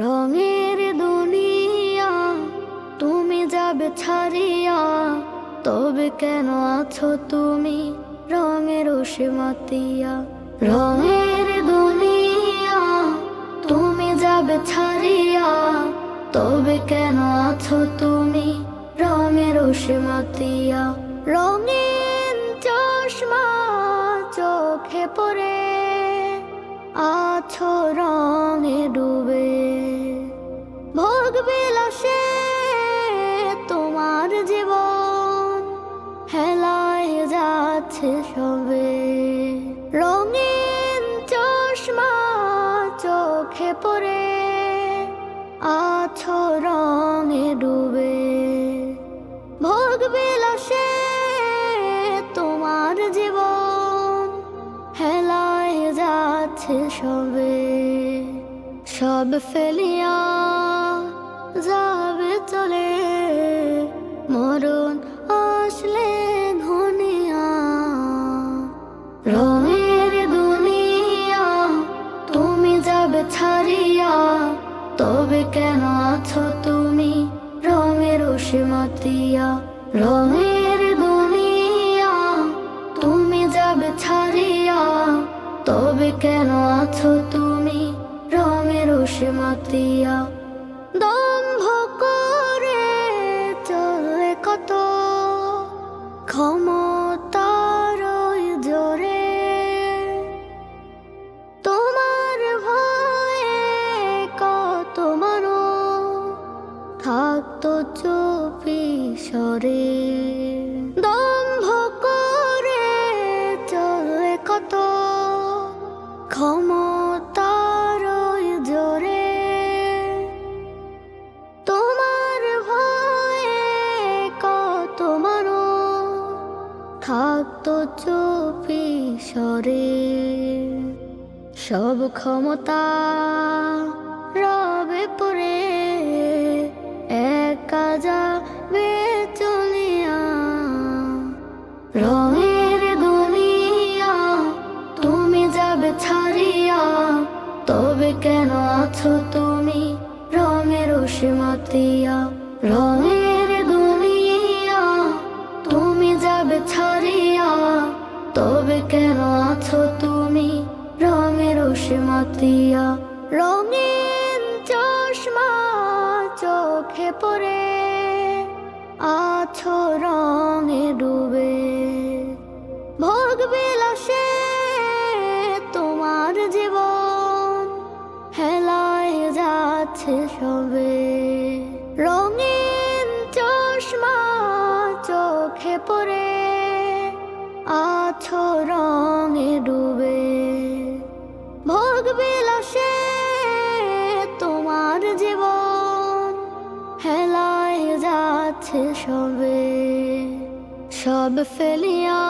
রঙের দুনিয়া তুমি যাবে ছাড়িয়া, তবে কেন আছো তুমি রঙের সীমাতিয়া। রঙের দুনিয়া তুমি যাবে ছাড়িয়া, তবে কেন আছো তুমি রঙের সীমাতিয়া। রঙিন চশমা চোখে পড়ে আছো রঙে ডুবে, ভোগ বিলাসে তোমার জীবন হেলায় যাচ্ছে সবে। রঙিন চশমা চোখে পড়ে আছো রঙে ডুবে, ভোগ বিলাসে তোমার জীবন হেলায় যাচ্ছে সবে। সব ফেলিয়া যাবে চলে, মরণ আসলে ঘনিয়া। রঙের দুনিয়া তুমি যাবে ছাড়িয়া, তবে কেন আছো তুমি রঙের সীমাতিয়া। রঙের দুনিয়া তুমি যাবে ছাড়িয়া, তবে কেন আছো তুমি রঙের সীমাতিয়া। দম্ভ করে চলে কত ক্ষমতার জোরে, তোমার ভয়ে কত মানুষ থাকতো চুপি সরে। দম্ভ করে চলে কত ক্ষমতার জোরে, তোমার ভয়ে কত মানুষ থাকতো চুপি সরে। সব ক্ষমতা রবে পড়ে একা যাবে চলিয়া। রঙের দুনিয়া তুমি যাবে ছাড়িয়া, তবে কেন আছো তুমি রঙের সীমাতিয়া। রঙের দুনিয়া তুমি যাবে ছাড়িয়া, তবে কেন আছো তুমি রঙের সীমাতিয়া। রঙিন চশমা চোখে পড়ে আছো রঙে ডুবে, ভোগ বিলাসে তোমার জীবন হেলায় যাচ্ছে সবে। রঙিন চশমা চোখে পড়ে আছো রঙে ডুবে, ভোগ বিলাসে তোমার জীবন হেলায় যাচ্ছে সবে। সব ফেলিয়া